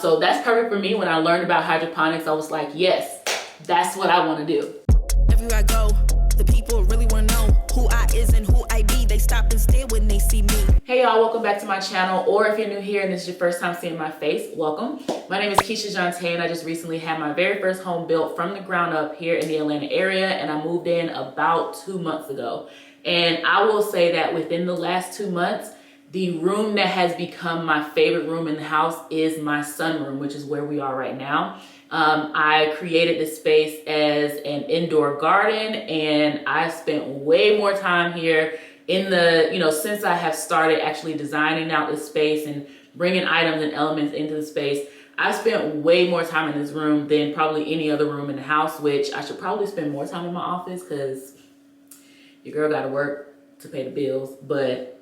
So that's perfect for me. When I learned about hydroponics, I was like, yes, that's what I want to do. Everywhere I go, the people really want to know who I is and who I be. They stop and stare when they see me. Hey y'all, welcome back to my channel, or if you're new here and this is your first time seeing my face, welcome. My name is Keisha Jonte and I just recently had my very first home built from the ground up here in the Atlanta area, and I moved in about 2 months ago. And I will say that within the last 2 months, the room that has become my favorite room in the house is my sunroom, which is where we are right now. I created this space as an indoor garden, and I spent way more time here in the, since I have started actually designing out this space and bringing items and elements into the space. I spent way more time in this room than probably any other room in the house, which I should probably spend more time in my office because your girl got to work to pay the bills, but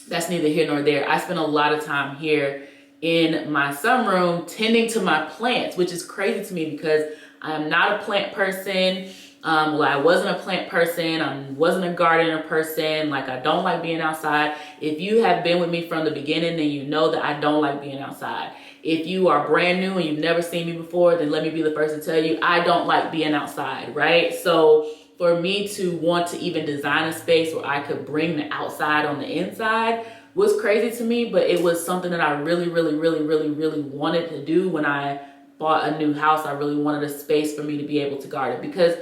that's neither here nor there. I spend a lot of time here in my sunroom tending to my plants, which is crazy to me because I am not a plant person. Well, I wasn't a plant person. I wasn't a gardener person. Like, I don't like being outside. If you have been with me from the beginning, then you know that I don't like being outside. If you are brand new and you've never seen me before, then let me be the first to tell you, I don't like being outside, right? So for me to want to even design a space where I could bring the outside on the inside was crazy to me, but it was something that I really wanted to do. When I bought a new house, I really wanted a space for me to be able to garden, because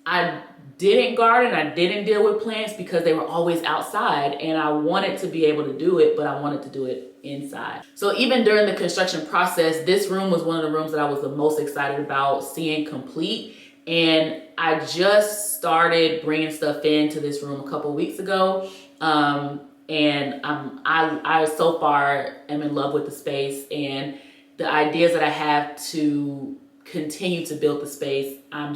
I didn't garden, I didn't deal with plants because they were always outside, and I wanted to be able to do it, but I wanted to do it inside. So even during the construction process, this room was one of the rooms that I was the most excited about seeing complete. And I just started bringing stuff into this room a couple weeks ago. And I so far am in love with the space and the ideas that I have to continue to build the space. I'm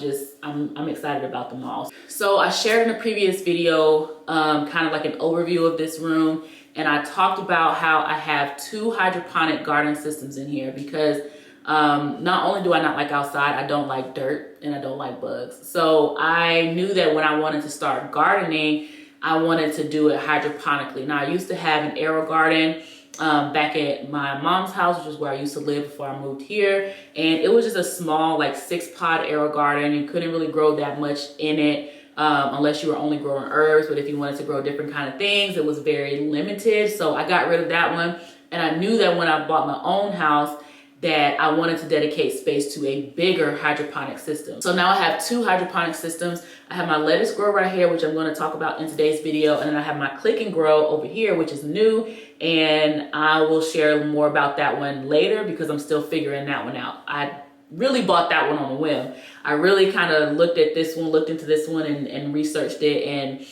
excited about them all. So I shared in a previous video, kind of like an overview of this room. And I talked about how I have 2 hydroponic garden systems in here because not only do I not like outside, I don't like dirt and I don't like bugs. So I knew that when I wanted to start gardening, I wanted to do it hydroponically. Now, I used to have an aero garden back at my mom's house, which is where I used to live before I moved here. And it was just a small, like 6-pod aero garden. You couldn't really grow that much in it unless you were only growing herbs. But if you wanted to grow different kind of things, it was very limited. So I got rid of that one. And I knew that when I bought my own house, that I wanted to dedicate space to a bigger hydroponic system. So now I have 2 hydroponic systems. I have my lettuce grow right here, which I'm going to talk about in today's video. And then I have my click and grow over here, which is new. And I will share more about that one later because I'm still figuring that one out. I really bought that one on a whim. I really kind of looked at this one, looked into this one and researched it and,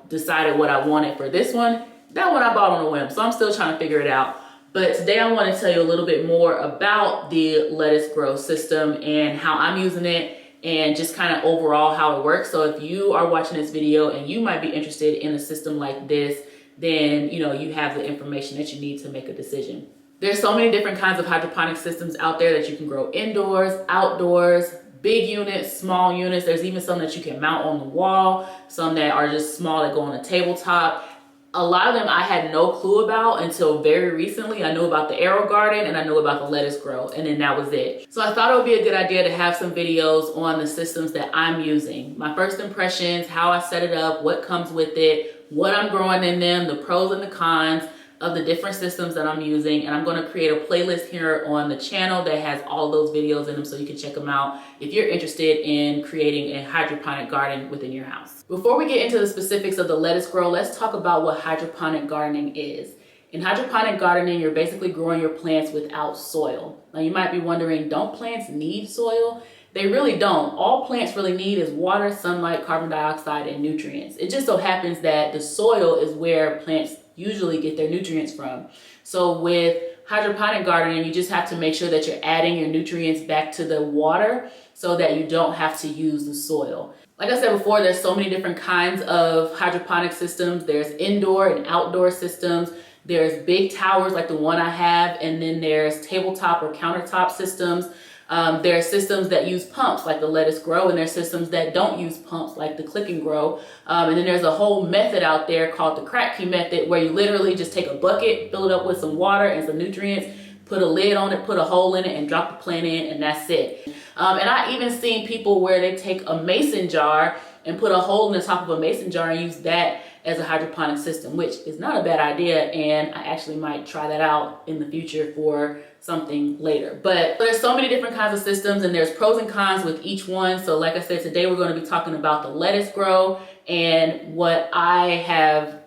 decided what I wanted for this one. That one I bought on a whim. So I'm still trying to figure it out. But today I want to tell you a little bit more about the lettuce grow system and how I'm using it and just kind of overall how it works. So if you are watching this video and you might be interested in a system like this, then you have the information that you need to make a decision. There's so many different kinds of hydroponic systems out there that you can grow indoors, outdoors, big units, small units. There's even some that you can mount on the wall, some that are just small that go on a tabletop. A lot of them I had no clue about until very recently. I knew about the aero garden and I knew about the lettuce grow, and then that was it. So I thought it would be a good idea to have some videos on the systems that I'm using. My first impressions, how I set it up, what comes with it, what I'm growing in them, the pros and the cons of the different systems that I'm using. And I'm going to create a playlist here on the channel that has all those videos in them so you can check them out if you're interested in creating a hydroponic garden within your house. Before we get into the specifics of the lettuce grow, let's talk about what hydroponic gardening is. In hydroponic gardening, you're basically growing your plants without soil. Now you might be wondering, don't plants need soil? They really don't. All plants really need is water, sunlight, carbon dioxide, and nutrients. It just so happens that the soil is where plants usually get their nutrients from. So with hydroponic gardening, you just have to make sure that you're adding your nutrients back to the water so that you don't have to use the soil. Like I said before, there's so many different kinds of hydroponic systems. There's indoor and outdoor systems. There's big towers like the one I have, and then there's tabletop or countertop systems. There are systems that use pumps like the lettuce grow, and there are systems that don't use pumps like the click and grow. And then there's a whole method out there called the crack key method, where you literally just take a bucket, fill it up with some water and some nutrients, put a lid on it, put a hole in it, and drop the plant in, and that's it. And I even seen people where they take a mason jar and put a hole in the top of a mason jar and use that as a hydroponic system, which is not a bad idea, and I actually might try that out in the future for something later. But there's so many different kinds of systems, and there's pros and cons with each one. So like I said, today we're going to be talking about the lettuce grow and what I have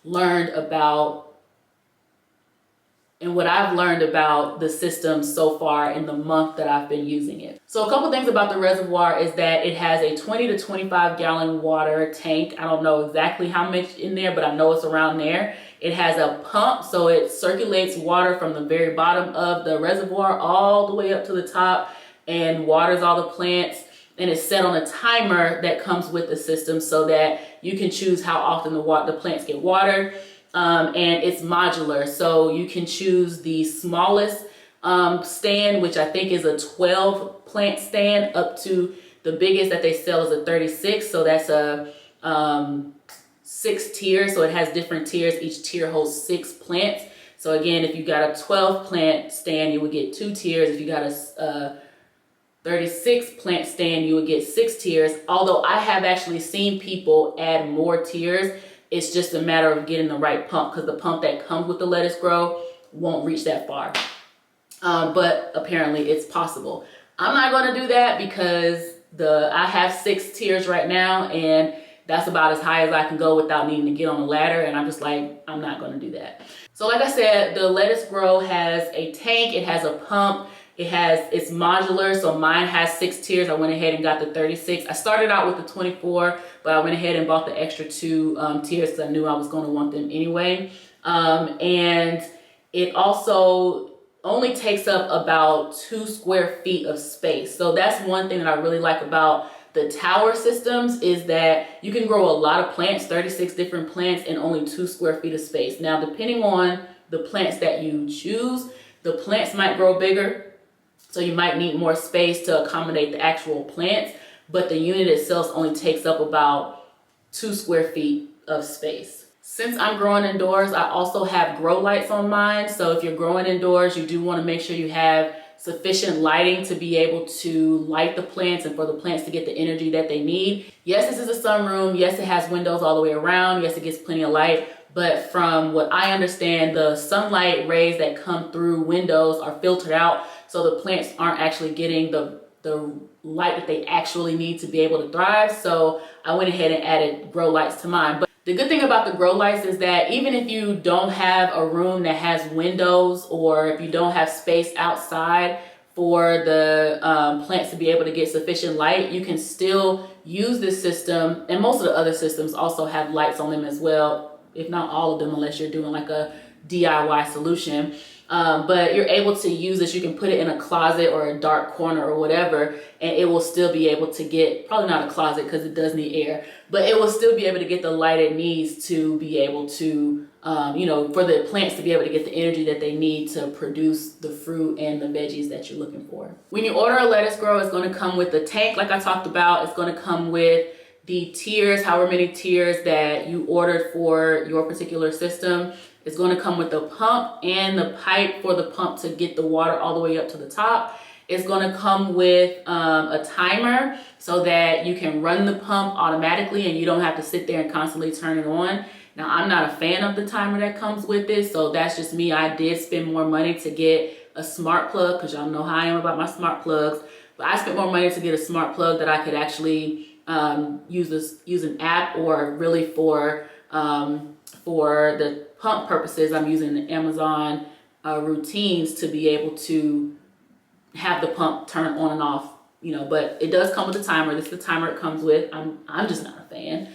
learned about the system so far in the month that I've been using it. So a couple things about the reservoir is that it has a 20 to 25 gallon water tank. I don't know exactly how much in there, but I know it's around there. It has a pump, so it circulates water from the very bottom of the reservoir all the way up to the top and waters all the plants. And it's set on a timer that comes with the system so that you can choose how often the plants get watered. And it's modular, so you can choose the smallest stand, which I think is a 12 plant stand, up to the biggest that they sell is a 36. So that's a 6 tiers. So it has different tiers. Each tier holds 6 plants. So again, if you got a 12 plant stand, you would get 2 tiers. If you got a 36 plant stand, you would get 6 tiers. Although I have actually seen people add more tiers. It's just a matter of getting the right pump, because the pump that comes with the lettuce grow won't reach that far. But apparently it's possible. I'm not going to do that because I have 6 tiers right now, and that's about as high as I can go without needing to get on a ladder. And I'm just like, I'm not going to do that. So like I said, the lettuce grow has a tank, it has a pump, it's modular. So mine has 6 tiers. I went ahead and got the 36. I started out with the 24, but I went ahead and bought the extra 2 tiers because I knew I was going to want them anyway. And it also only takes up about 2 square feet of space. So that's one thing that I really like about the tower systems, is that you can grow a lot of plants, 36 different plants in only 2 square feet of space. Now, depending on the plants that you choose, the plants might grow bigger. So you might need more space to accommodate the actual plants, but the unit itself only takes up about 2 square feet of space. Since I'm growing indoors, I also have grow lights on mine. So if you're growing indoors, you do want to make sure you have sufficient lighting to be able to light the plants and for the plants to get the energy that they need. Yes, this is a sunroom. Yes, it has windows all the way around. Yes, it gets plenty of light. But from what I understand, the sunlight rays that come through windows are filtered out, so the plants aren't actually getting the light that they actually need to be able to thrive. So I went ahead and added grow lights to mine. But the good thing about the grow lights is that even if you don't have a room that has windows, or if you don't have space outside for the plants to be able to get sufficient light, you can still use this system. And most of the other systems also have lights on them as well, if not all of them, unless you're doing like a DIY solution. But you're able to use this. You can put it in a closet or a dark corner or whatever, and it will still be able to get, probably not a closet because it does need air, but it will still be able to get the light it needs to be able to, for the plants to be able to get the energy that they need to produce the fruit and the veggies that you're looking for. When you order a lettuce grow, it's going to come with the tank like I talked about. It's going to come with the tiers, however many tiers that you ordered for your particular system. It's going to come with the pump and the pipe for the pump to get the water all the way up to the top. It's going to come with a timer so that you can run the pump automatically and you don't have to sit there and constantly turn it on. Now, I'm not a fan of the timer that comes with this, so that's just me. I did spend more money to get a smart plug, because y'all know how I am about my smart plugs. But I spent more money to get a smart plug that I could actually use an app, or really for the pump purposes, I'm using the Amazon routines to be able to have the pump turn on and off, but it does come with a timer. This is the timer it comes with. I'm just not a fan.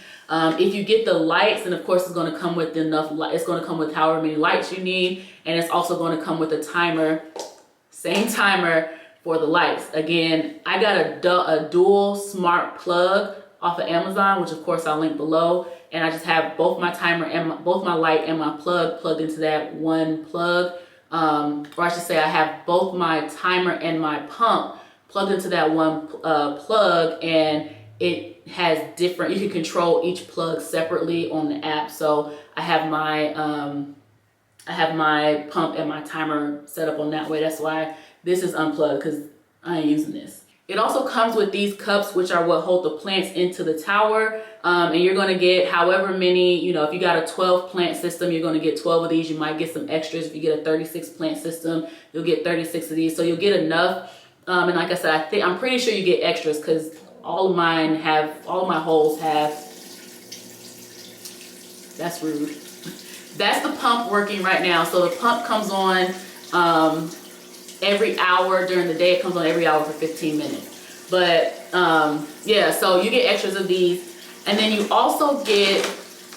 If you get the lights, then of course it's going to come with enough light. It's going to come with however many lights you need, and it's also going to come with a timer, same timer for the lights. Again, I got a dual smart plug off of Amazon, which of course I'll link below. And I just have both my timer and both my light and my plug plugged into that one plug. Or I should say I have both my timer and my pump plugged into that one plug, and it has different, you can control each plug separately on the app. So I have my I have my pump and my timer set up on that way. That's why this is unplugged, because I ain't using this. It also comes with these cups, which are what hold the plants into the tower. And you're gonna get however many, you know, if you got a 12 plant system, you're gonna get 12 of these. You might get some extras. If you get a 36 plant system, you'll get 36 of these. So you'll get enough. And like I said, I'm pretty sure you get extras, because all of my holes have, that's rude. That's the pump working right now. So the pump comes on every hour during the day. It comes on every hour for 15 minutes. But yeah, so you get extras of these. And then you also get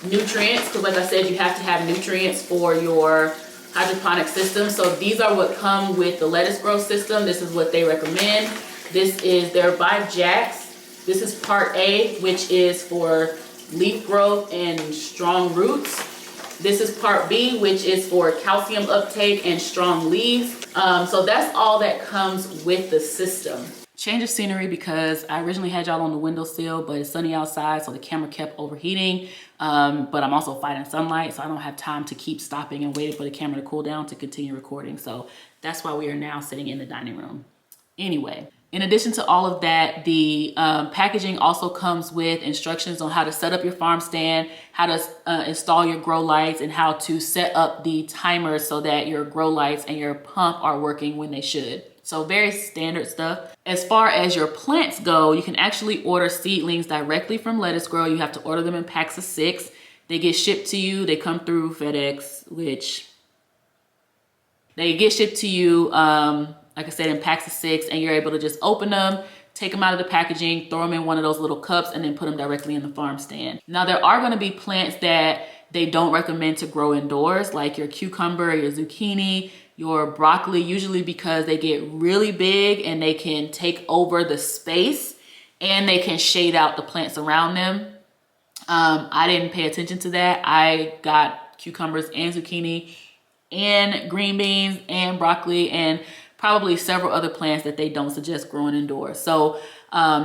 nutrients, because like I said, you have to have nutrients for your hydroponic system. So these are what come with the lettuce grow system. This is what they recommend. They're by Jack's. This is part A, which is for leaf growth and strong roots. This is part B, which is for calcium uptake and strong leaves. So that's all that comes with the system. Change of scenery, because I originally had y'all on the windowsill, but it's sunny outside, so the camera kept overheating. But I'm also fighting sunlight, so I don't have time to keep stopping and waiting for the camera to cool down to continue recording. So that's why we are now sitting in the dining room. Anyway, in addition to all of that, the packaging also comes with instructions on how to set up your farm stand, how to install your grow lights, and how to set up the timer so that your grow lights and your pump are working when they should. So very standard stuff. As far as your plants go, you can actually order seedlings directly from Lettuce Grow. You have to order them in packs of 6. They get shipped to you. They come through FedEx, which they get shipped to you, like I said, in packs of 6, and you're able to just open them, take them out of the packaging, throw them in one of those little cups, and then put them directly in the farm stand. Now, there are gonna be plants that they don't recommend to grow indoors, like your cucumber, your zucchini, your broccoli, usually because they get really big and they can take over the space and they can shade out the plants around them. I didn't pay attention to that. I got cucumbers and zucchini and green beans and broccoli and probably several other plants that they don't suggest growing indoors. So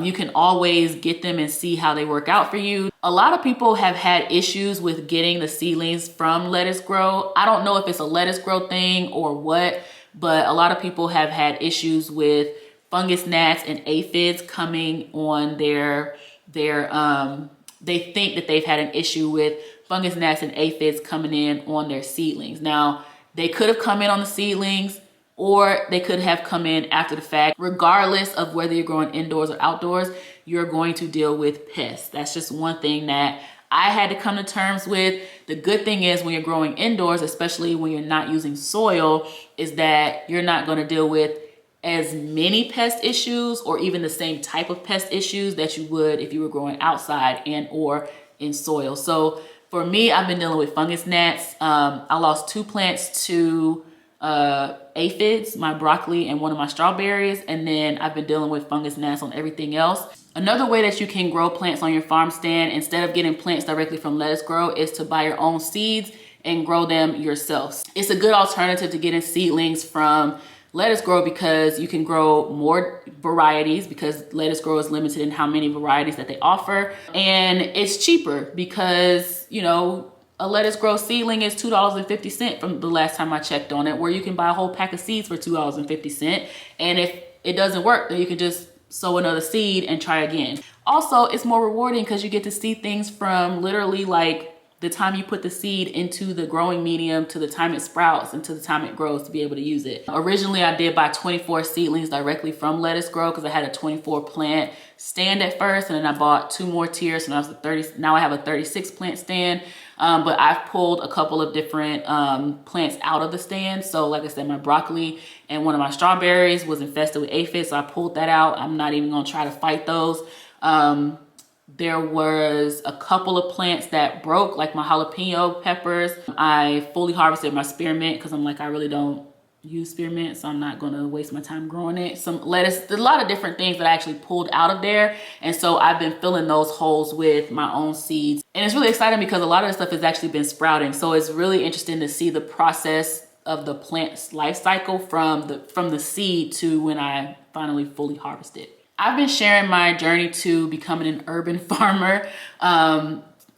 you can always get them and see how they work out for you. A lot of people have had issues with getting the seedlings from Lettuce Grow. I don't know if it's a Lettuce Grow thing or what, but a lot of people have had issues with fungus gnats and aphids coming on their they think that they've had an issue with fungus gnats and aphids coming in on their seedlings. Now, they could have come in on the seedlings, or they could have come in after the fact. Regardless of whether you're growing indoors or outdoors, you're going to deal with pests. That's just one thing that I had to come to terms with. The good thing is when you're growing indoors, especially when you're not using soil, is that you're not going to deal with as many pest issues or even the same type of pest issues that you would if you were growing outside and or in soil. So for me, I've been dealing with fungus gnats. I lost 2 plants to aphids, my broccoli and one of my strawberries, and then I've been dealing with fungus gnats on everything else. Another way that you can grow plants on your farm stand instead of getting plants directly from Lettuce Grow is to buy your own seeds and grow them yourself. It's a good alternative to getting seedlings from Lettuce Grow because you can grow more varieties, because Lettuce Grow is limited in how many varieties that they offer, and it's cheaper because, you know, a Lettuce Grow seedling is $2.50 from the last time I checked on it, where you can buy a whole pack of seeds for $2.50. And if it doesn't work, then you can just sow another seed and try again. Also, it's more rewarding because you get to see things from literally like the time you put the seed into the growing medium to the time it sprouts and to the time it grows to be able to use it. Originally, I did buy 24 seedlings directly from Lettuce Grow because I had a 24 plant stand at first, and then I bought 2 more tiers, and now I have a 36 plant stand. But I've pulled a couple of different plants out of the stand. So like I said, my broccoli and one of my strawberries was infested with aphids, so I pulled that out. I'm not even gonna try to fight those. There was a couple of plants that broke, like my jalapeno peppers. I fully harvested my spearmint because I'm like, I really don't use spearmint, so I'm not gonna waste my time growing it. Some lettuce, a lot of different things that I actually pulled out of there. And so I've been filling those holes with my own seeds. And it's really exciting because a lot of the stuff has actually been sprouting. So it's really interesting to see the process of the plant's life cycle from the seed to when I finally fully harvest it. I've been sharing my journey to becoming an urban farmer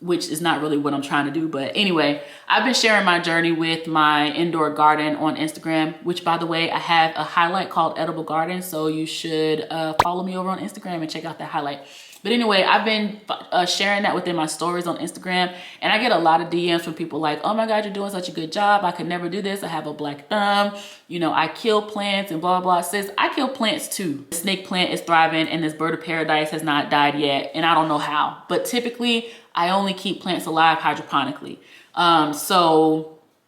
which is not really what I'm trying to do. But anyway, I've been sharing my journey with my indoor garden on Instagram, which by the way, I have a highlight called Edible Garden. So you should follow me over on Instagram and check out that highlight. But anyway, I've been sharing that within my stories on Instagram, and I get a lot of DMs from people like, oh my God, you're doing such a good job. I could never do this. I have a black thumb. You know, I kill plants and blah, blah. Sis, I kill plants too. The snake plant is thriving and this bird of paradise has not died yet. And I don't know how, but typically I only keep plants alive hydroponically. And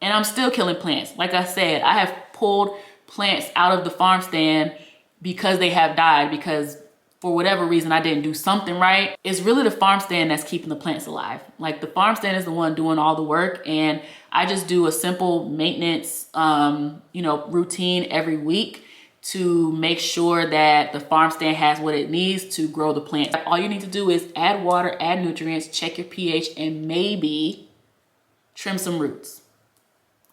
I'm still killing plants. Like I said, I have pulled plants out of the farm stand because they have died, because for whatever reason, I didn't do something right. It's really the farm stand that's keeping the plants alive. Like the farm stand is the one doing all the work, and I just do a simple maintenance, routine every week to make sure that the farm stand has what it needs to grow the plant. All you need to do is add water, add nutrients, check your pH, and maybe trim some roots.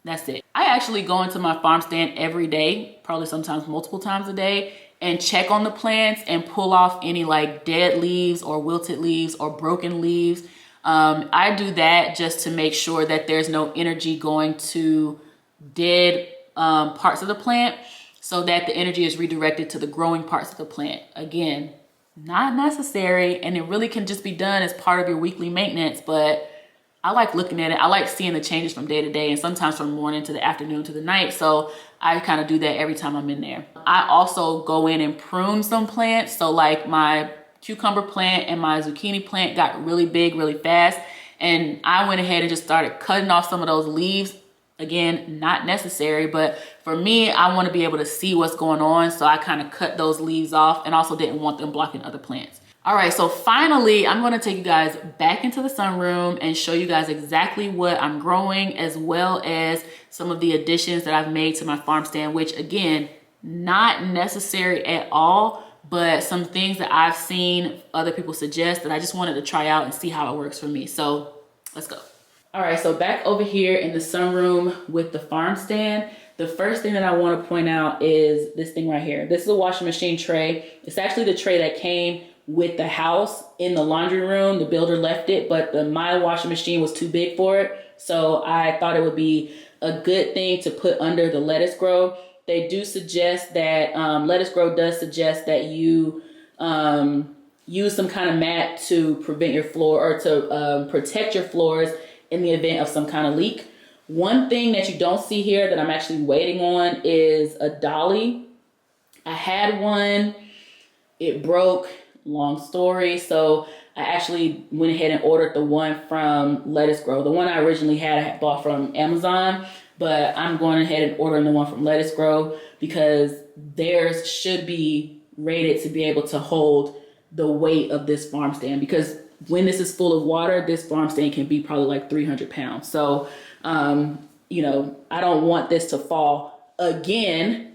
That's it. I actually go into my farm stand every day, probably sometimes multiple times a day, and check on the plants and pull off any like dead leaves or wilted leaves or broken leaves. I do that just to make sure that there's no energy going to dead parts of the plant, so that the energy is redirected to the growing parts of the plant. Again, not necessary, and it really can just be done as part of your weekly maintenance, but I like looking at it. I like seeing the changes from day to day, and sometimes from morning to the afternoon to the night. So I kind of do that every time I'm in there. I also go in and prune some plants. So like my cucumber plant and my zucchini plant got really big really fast, and I went ahead and just started cutting off some of those leaves. Again, not necessary, but for me, I want to be able to see what's going on. So I kind of cut those leaves off, and also didn't want them blocking other plants. All right, so finally, I'm going to take you guys back into the sunroom and show you guys exactly what I'm growing, as well as some of the additions that I've made to my farm stand, which again, not necessary at all, but some things that I've seen other people suggest that I just wanted to try out and see how it works for me. So let's go. All right, so back over here in the sunroom with the farm stand, the first thing that I want to point out is this thing right here. This is a washing machine tray. It's actually the tray that came with the house in the laundry room. The builder left it, but my washing machine was too big for it. So I thought it would be a good thing to put under the lettuce grow. They do suggest that, lettuce grow does suggest that you use some kind of mat to prevent your floor, or to protect your floors in the event of some kind of leak. One thing that you don't see here that I'm actually waiting on is a Dolly. I had one, it broke. Long story. So I actually went ahead and ordered the one from Lettuce Grow. The one I originally had, I had bought from Amazon, but I'm going ahead and ordering the one from Lettuce Grow because theirs should be rated to be able to hold the weight of this farm stand, because when this is full of water, this farm stand can be probably like 300 pounds. So, I don't want this to fall again,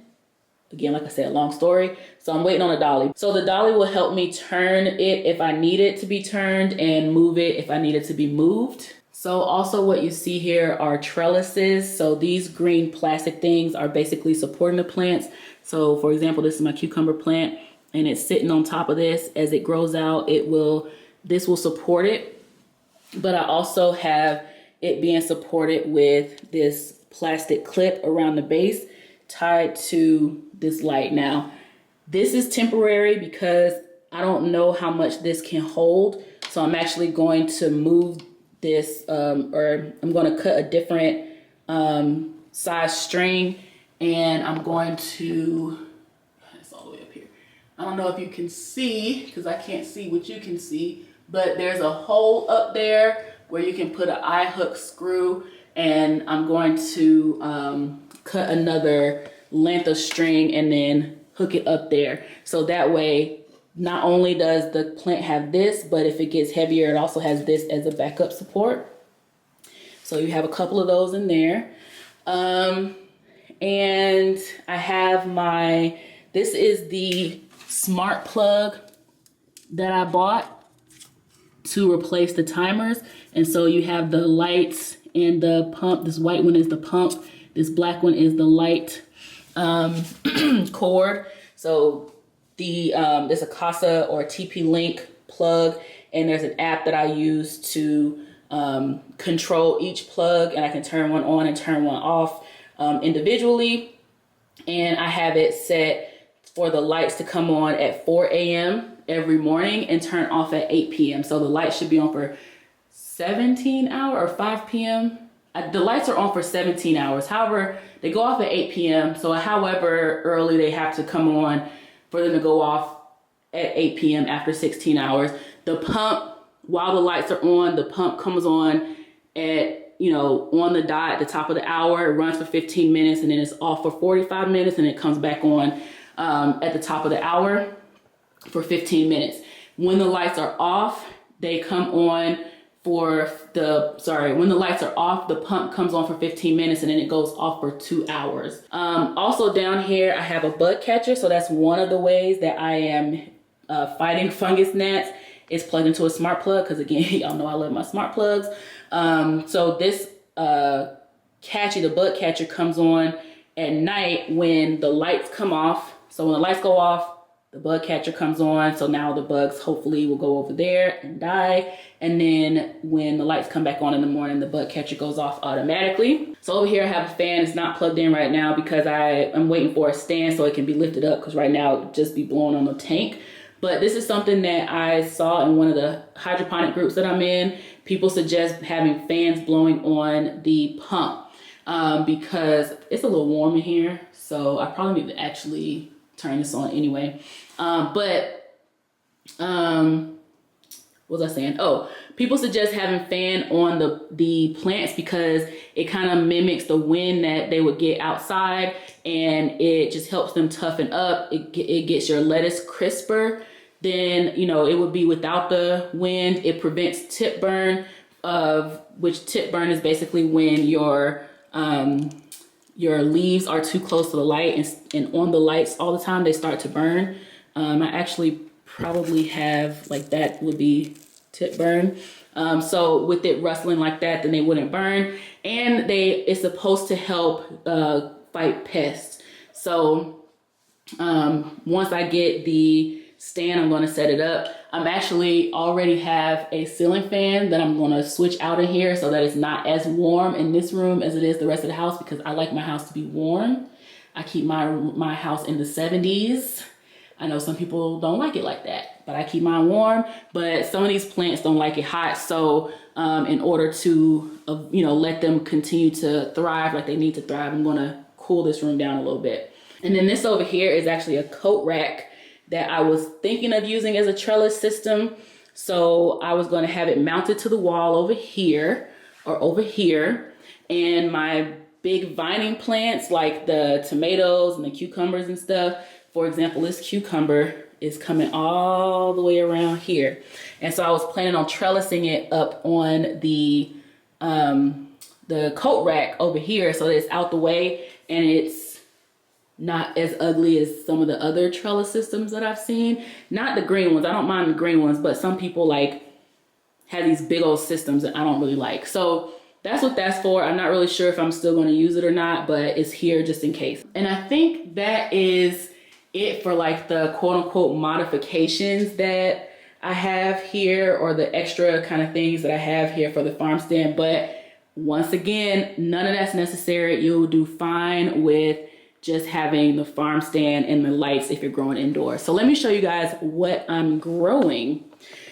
like I said, long story. So I'm waiting on a Dolly. So the Dolly will help me turn it if I need it to be turned, and move it if I need it to be moved. So also what you see here are trellises. So these green plastic things are basically supporting the plants. So for example, this is my cucumber plant, and it's sitting on top of this. As it grows out, this will support it. But I also have it being supported with this plastic clip around the base tied to this light. Now, this is temporary because I don't know how much this can hold. So I'm actually going to move this, or I'm going to cut a different size string, and I'm going to, it's all the way up here. I don't know if you can see, because I can't see what you can see, but there's a hole up there where you can put an eye hook screw, and I'm going to cut another length of string and then hook it up there. So that way, not only does the plant have this, but if it gets heavier, it also has this as a backup support. So you have a couple of those in there. And I have this is the smart plug that I bought to replace the timers. And so you have the lights and the pump. This white one is the pump. This black one is the light cord. So there's a Casa or TP Link plug, and there's an app that I use to control each plug, and I can turn one on and turn one off individually. And I have it set for the lights to come on at 4 a.m. every morning and turn off at 8 p.m. So the lights should be on for 17 hours or 5 p.m. The lights are on for 17 hours. However, they go off at 8 p.m. So however early they have to come on for them to go off at 8 p.m. after 16 hours. The pump, while the lights are on, the pump comes on at, you know, on the dot at the top of the hour. It runs for 15 minutes and then it's off for 45 minutes and it comes back on at the top of the hour for 15 minutes. When the lights are off, they come on for when the lights are off, the pump comes on for 15 minutes and then it goes off for 2 hours. Also down here, I have a bug catcher. So that's one of the ways that I am fighting fungus gnats. It's plugged into a smart plug because again, y'all know I love my smart plugs. So this the bug catcher comes on at night when the lights come off. So when the lights go off, the bug catcher comes on. So now the bugs hopefully will go over there and die. And then when the lights come back on in the morning, the bug catcher goes off automatically. So over here I have a fan. It's not plugged in right now because I'm waiting for a stand so it can be lifted up, because right now it would just be blowing on the tank. But this is something that I saw in one of the hydroponic groups that I'm in. People suggest having fans blowing on the pump because it's a little warm in here. So I probably need to actually turn this on anyway. What was I saying? Oh, people suggest having fan on the plants because it kind of mimics the wind that they would get outside, and it just helps them toughen up. It gets your lettuce crisper than, you know, it would be without the wind. It prevents tip burn, which tip burn is basically when your leaves are too close to the light and on the lights all the time, they start to burn. I actually probably have, like, that would be tip burn. So with it rustling like that, then they wouldn't burn. And it's supposed to help fight pests. So once I get the stand, I'm going to set it up. I'm actually already have a ceiling fan that I'm going to switch out in here so that it's not as warm in this room as it is the rest of the house, because I like my house to be warm. I keep my house in the 70s. I know some people don't like it like that, but I keep mine warm. But some of these plants don't like it hot. So in order to, let them continue to thrive like they need to thrive, I'm going to cool this room down a little bit. And then this over here is actually a coat rack that I was thinking of using as a trellis system. So I was going to have it mounted to the wall over here or over here. And my big vining plants like the tomatoes and the cucumbers and stuff, for example, this cucumber is coming all the way around here. And so I was planning on trellising it up on the coat rack over here so that it's out the way and it's not as ugly as some of the other trellis systems that I've seen. Not the green ones. I don't mind the green ones, but some people have these big old systems that I don't really like. So that's what that's for. I'm not really sure if I'm still going to use it or not, but it's here just in case. And I think that is it for the quote unquote modifications that I have here, or the extra kind of things that I have here for the farm stand. But once again, none of that's necessary. You'll do fine with just having the farm stand and the lights if you're growing indoors. So let me show you guys what I'm growing.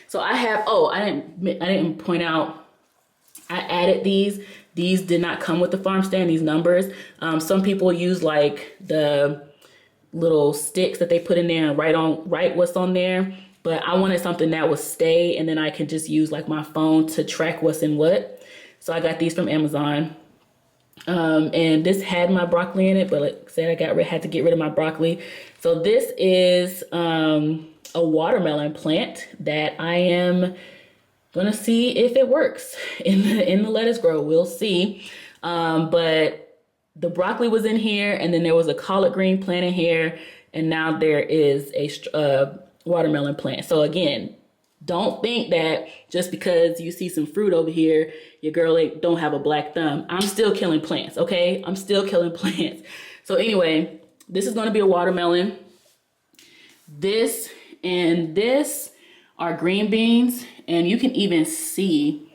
So I have, I didn't point out, I added these. These did not come with the farm stand, these numbers. Some people use the little sticks that they put in there and write what's on there. But I wanted something that would stay, and then I can just use my phone to track what's in what. So I got these from Amazon. And this had my broccoli in it, but like I said, had to get rid of my broccoli. So this is a watermelon plant that I am gonna see if it works in the lettuce grow. We'll see. But the broccoli was in here, and then there was a collard green plant in here, and now there is a watermelon plant. So again, don't think that just because you see some fruit over here, your girl don't have a black thumb. I'm still killing plants, okay? I'm still killing plants. So anyway, this is going to be a watermelon. This and this are green beans, and you can even see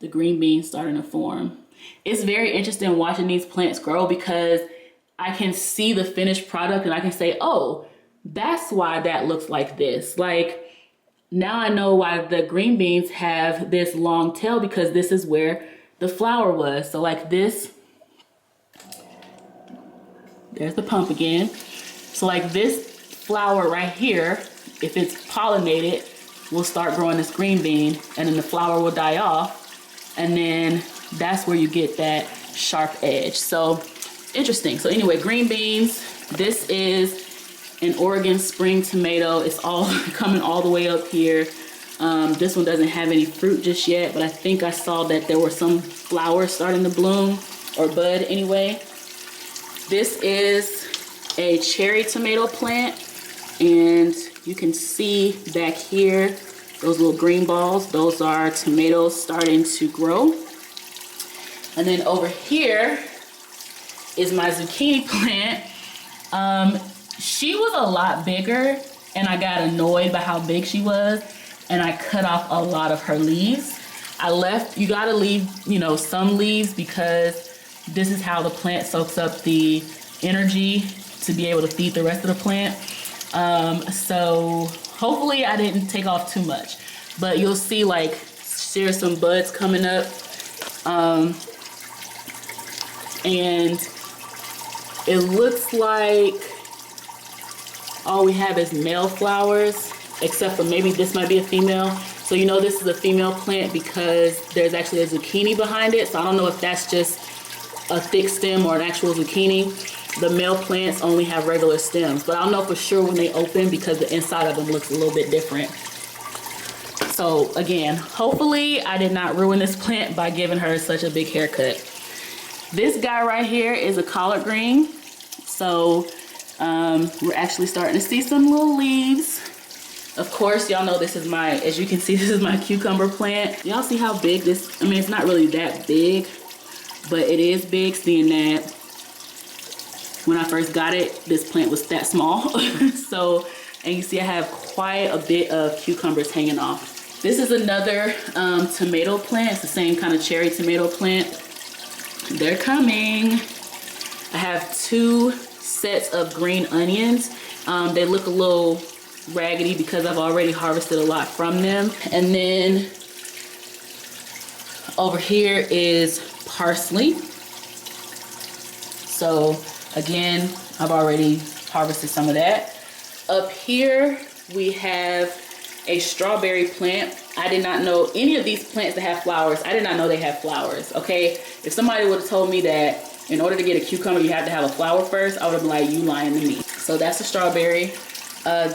the green beans starting to form. It's very interesting watching these plants grow because I can see the finished product and I can say, oh, that's why that looks like this. Like, now I know why the green beans have this long tail, because this is where the flower was. So like this, there's the pump again. So like this flower right here, if it's pollinated, will start growing this green bean, and then the flower will die off, and then that's where you get that sharp edge. So interesting. So anyway, green beans, this is an Oregon spring tomato. It's all coming all the way up here. This one doesn't have any fruit just yet, but I think I saw that there were some flowers starting to bloom or bud anyway. This is a cherry tomato plant, and you can see back here, those little green balls, those are tomatoes starting to grow. And then over here is my zucchini plant. She was a lot bigger, and I got annoyed by how big she was, and I cut off a lot of her leaves. You gotta leave, you know, some leaves, because this is how the plant soaks up the energy to be able to feed the rest of the plant. So hopefully I didn't take off too much, but you'll see like there's some buds coming up, and it looks like all we have is male flowers, except for maybe this might be a female. So you know this is a female plant because there's actually a zucchini behind it. So I don't know if that's just a thick stem or an actual zucchini. The male plants only have regular stems, but I'll know for sure when they open because the inside of them looks a little bit different. So again, hopefully I did not ruin this plant by giving her such a big haircut. This guy right here is a collard green. So we're actually starting to see some little leaves. Of course, y'all know this is as you can see, this is my cucumber plant. Y'all see how big this, I mean, it's not really that big, but it is big, seeing that when I first got it, this plant was that small. So, and you see I have quite a bit of cucumbers hanging off. This is another tomato plant. It's the same kind of cherry tomato plant. They're coming. I have 2 sets of green onions. They look a little raggedy because I've already harvested a lot from them. And then over here is parsley. So again, I've already harvested some of that. Up here we have a strawberry plant. I did not know any of these plants that have flowers. I did not know they have flowers, okay? If somebody would have told me that in order to get a cucumber, you have to have a flower first, I would have been like, you lying to me. So that's a strawberry.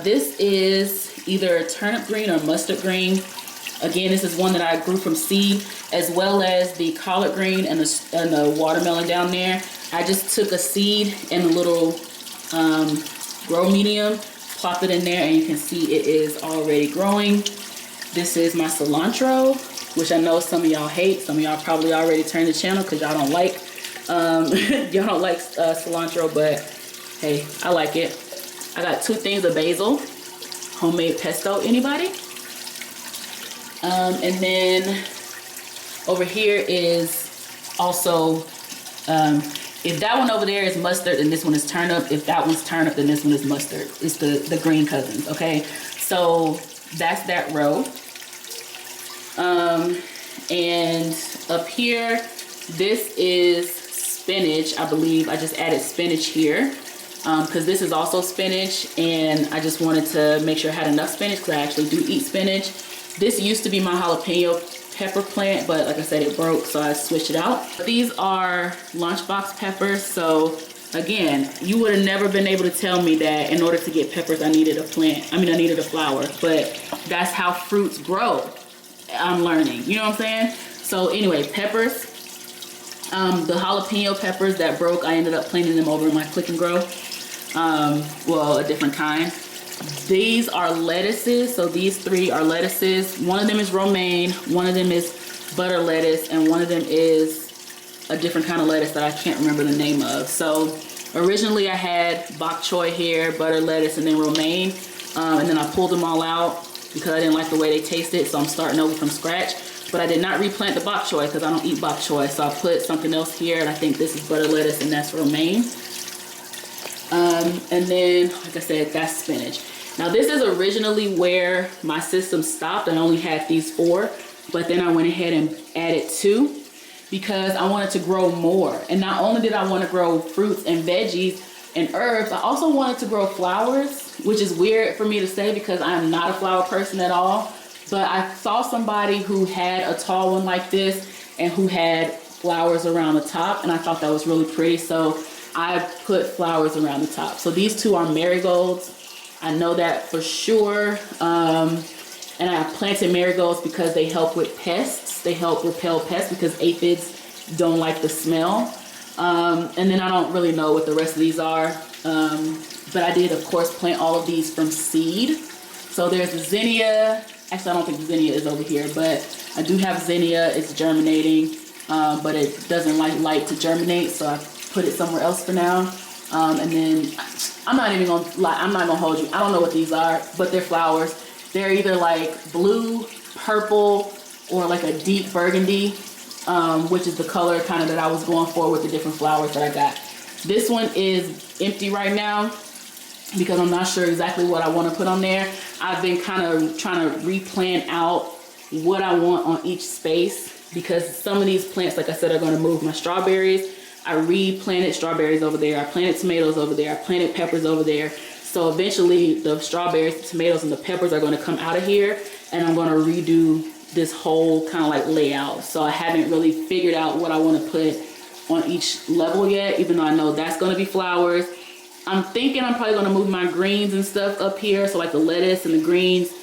This is either a turnip green or mustard green. Again, this is one that I grew from seed, as well as the collard green and the watermelon down there. I just took a seed in a little grow medium, plopped it in there, and you can see it is already growing. This is my cilantro, which I know some of y'all hate. Some of y'all probably already turned the channel because y'all don't like cilantro, but hey, I like it. I got 2 things of basil, homemade pesto. Anybody? And then over here is also, if that one over there is mustard and this one is turnip, if that one's turnip, then this one is mustard. It's the green cousins, okay? So that's that row. And up here, this is spinach, I believe. I just added spinach here because this is also spinach, and I just wanted to make sure I had enough spinach because I actually do eat spinach. This used to be my jalapeno pepper plant, but like I said, it broke, so I switched it out. These are Lunchbox Peppers. So again, you would have never been able to tell me that in order to get peppers, I needed a flower, but that's how fruits grow. I'm learning, you know what I'm saying? So anyway, peppers, the jalapeno peppers that broke, I ended up planting them over in my Click and Grow. Well, a different kind. These are lettuces. So these 3 are lettuces. One of them is romaine, one of them is butter lettuce, and one of them is a different kind of lettuce that I can't remember the name of. So originally I had bok choy here, butter lettuce, and then romaine, and then I pulled them all out because I didn't like the way they tasted, so I'm starting over from scratch. but I did not replant the bok choy because I don't eat bok choy. So I put something else here, and I think this is butter lettuce and that's romaine. And then, like I said, that's spinach. Now this is originally where my system stopped. I only had these 4, but then I went ahead and added 2 because I wanted to grow more. And not only did I want to grow fruits and veggies and herbs, I also wanted to grow flowers, which is weird for me to say because I'm not a flower person at all. But I saw somebody who had a tall one like this and who had flowers around the top, and I thought that was really pretty. So I put flowers around the top. So these 2 are marigolds. I know that for sure. And I planted marigolds because they help with pests. They help repel pests because aphids don't like the smell. And then I don't really know what the rest of these are. But I did, of course, plant all of these from seed. So there's the zinnia. Actually, I don't think zinnia is over here, but I do have zinnia. It's germinating, but it doesn't like light to germinate. So I put it somewhere else for now. And then I'm not even gonna lie, I'm not gonna hold you. I don't know what these are, but they're flowers. They're either like blue, purple, or like a deep burgundy, which is the color kind of that I was going for with the different flowers that I got. This one is empty right now because I'm not sure exactly what I want to put on there. I've been kind of trying to replan out what I want on each space because some of these plants, like I said, are going to move. My strawberries, I replanted strawberries over there. I planted tomatoes over there. I planted peppers over there. So eventually the strawberries, the tomatoes, and the peppers are going to come out of here, and I'm going to redo this whole kind of like layout. So I haven't really figured out what I want to put on each level yet, even though I know that's going to be flowers. I'm thinking I'm probably going to move my greens and stuff up here. So like the lettuce and the greens,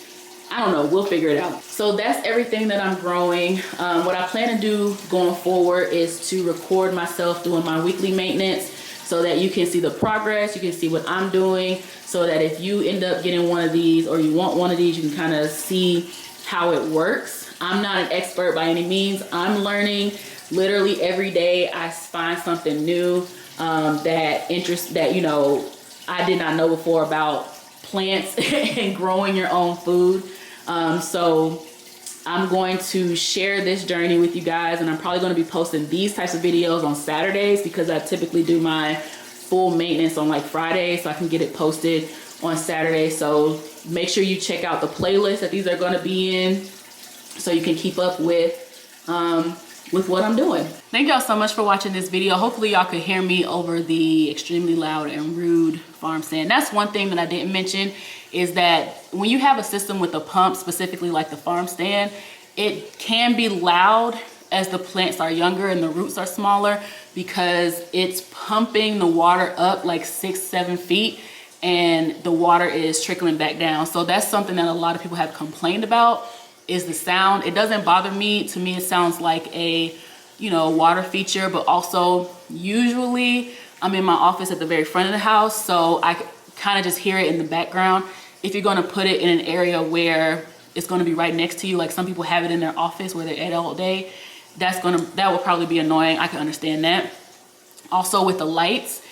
I don't know, we'll figure it out. So that's everything that I'm growing. What I plan to do going forward is to record myself doing my weekly maintenance so that you can see the progress, you can see what I'm doing, so that if you end up getting one of these or you want one of these, you can kind of see how it works. I'm not an expert by any means. I'm learning literally every day. I find something new that you know, I did not know before about plants and growing your own food. So I'm going to share this journey with you guys, and I'm probably going to be posting these types of videos on Saturdays because I typically do my full maintenance on like Fridays, so I can get it posted on Saturday. So make sure you check out the playlist that these are going to be in so you can keep up with what I'm doing. Thank y'all so much for watching this video. Hopefully y'all could hear me over the extremely loud and rude farm stand. That's one thing that I didn't mention, is that when you have a system with a pump, specifically like the farm stand, it can be loud as the plants are younger and the roots are smaller because it's pumping the water up like 6-7 feet and the water is trickling back down. So that's something that a lot of people have complained about, is the sound. It doesn't bother me. To me, it sounds like a, you know, water feature, but also usually I'm in my office at the very front of the house, so I kind of just hear it in the background. If you're gonna put it in an area where it's gonna be right next to you, like some people have it in their office where they're at all day, that will probably be annoying. I can understand that. Also with the lights,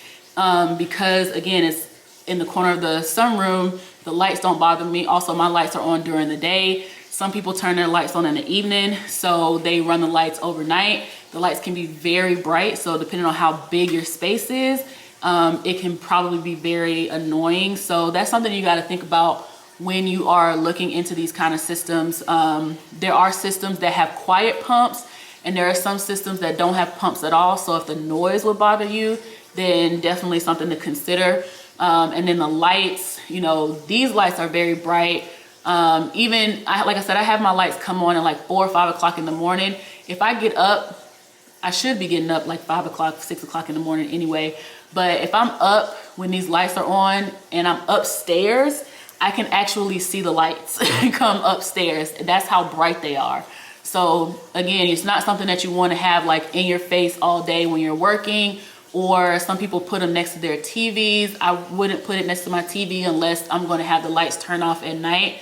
because again, it's in the corner of the sunroom, the lights don't bother me. Also, my lights are on during the day. Some people turn their lights on in the evening, so they run the lights overnight. The lights can be very bright, so depending on how big your space is, it can probably be very annoying. So that's something you got to think about when you are looking into these kind of systems. There are systems that have quiet pumps, and there are some systems that don't have pumps at all. So if the noise would bother you, then definitely something to consider. And then the lights, you know, these lights are very bright. Like I said, I have my lights come on at like 4 or 5 o'clock in the morning. If I get up, I should be getting up like 5 o'clock, 6 o'clock in the morning anyway. But if I'm up when these lights are on and I'm upstairs, I can actually see the lights come upstairs. That's how bright they are. So again, it's not something that you want to have like in your face all day when you're working, or some people put them next to their TVs. I wouldn't put it next to my TV unless I'm going to have the lights turn off at night.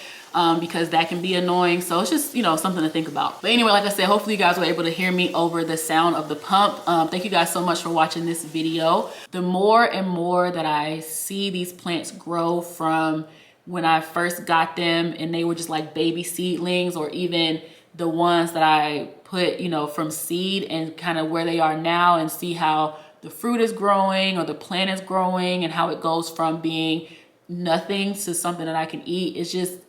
Because that can be annoying. So it's just, you know, something to think about. But anyway, like I said, hopefully you guys were able to hear me over the sound of the pump. Thank you guys so much for watching this video. The more and more that I see these plants grow from when I first got them and they were just like baby seedlings, or even the ones that I put, you know, from seed and kind of where they are now, and see how the fruit is growing or the plant is growing and how it goes from being nothing to something that I can eat.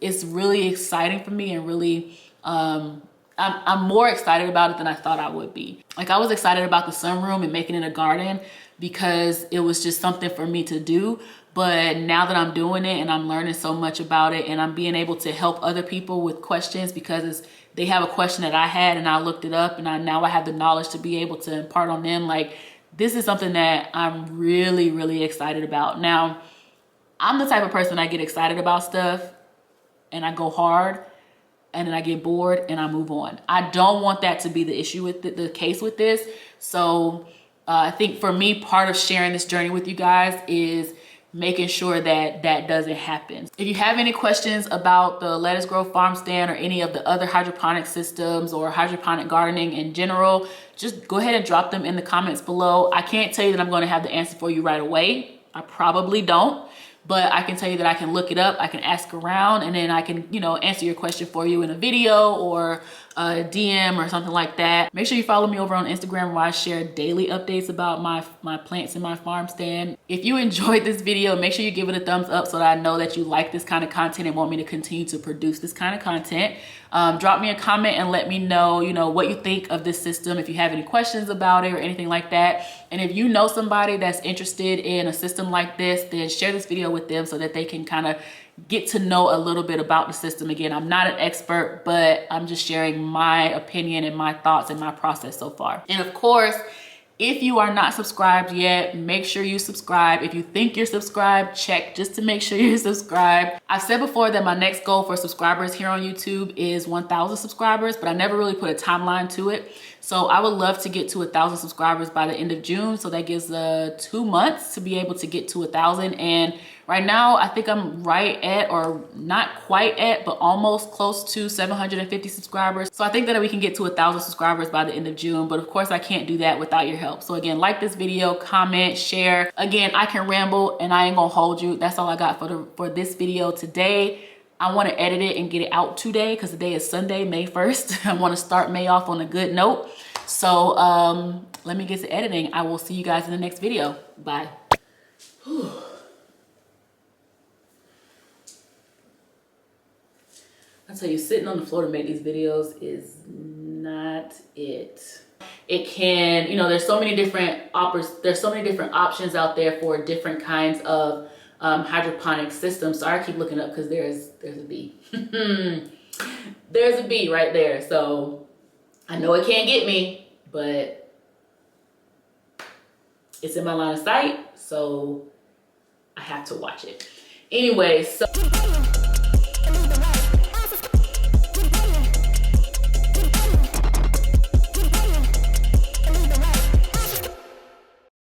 It's really exciting for me, and really, I'm more excited about it than I thought I would be. Like, I was excited about the sunroom and making it a garden because it was just something for me to do. But now that I'm doing it and I'm learning so much about it, and I'm being able to help other people with questions because they have a question that I had and I looked it up, and now I have the knowledge to be able to impart on them. Like, this is something that I'm really, really excited about. Now, I'm the type of person, I get excited about stuff and I go hard, and then I get bored and I move on. I don't want that to be the issue with the case with this. So I think for me, part of sharing this journey with you guys is making sure that that doesn't happen. If you have any questions about the Lettuce Grow Farm Stand or any of the other hydroponic systems or hydroponic gardening in general, just go ahead and drop them in the comments below. I can't tell you that I'm going to have the answer for you right away. I probably don't. But I can tell you that I can look it up, I can ask around, and then I can, you know, answer your question for you in a video or a DM or something like that. Make sure you follow me over on Instagram, where I share daily updates about my plants in my farm stand. If you enjoyed this video, make sure you give it a thumbs up so that I know that you like this kind of content and want me to continue to produce this kind of content. Drop me a comment and let me know, you know, what you think of this system, if you have any questions about it or anything like that. And if you know somebody that's interested in a system like this, then share this video with them so that they can kind of get to know a little bit about the system. Again, I'm not an expert, but I'm just sharing my opinion and my thoughts and my process so far. And of course, if you are not subscribed yet, make sure you subscribe. If you think you're subscribed, check just to make sure you're subscribed. I've said before that my next goal for subscribers here on YouTube is 1,000 subscribers, but I never really put a timeline to it. So I would love to get to 1,000 subscribers by the end of June. So that gives 2 months to be able to get to 1,000. And right now, I think I'm right at, or not quite at, but almost close to 750 subscribers. So I think that we can get to 1,000 subscribers by the end of June. But of course, I can't do that without your help. So again, like this video, comment, share. Again, I can ramble and I ain't gonna hold you. That's all I got for this video today. I want to edit it and get it out today because today is Sunday, May 1st. I want to start May off on a good note. So let me get to editing. I will see you guys in the next video. Bye. Whew. I tell you, sitting on the floor to make these videos is not it. It can, you know, there's so many different options out there for different kinds of hydroponic systems. Sorry, I keep looking up because there's a bee. There's a bee right there. So I know it can't get me, but it's in my line of sight, so I have to watch it. Anyway, so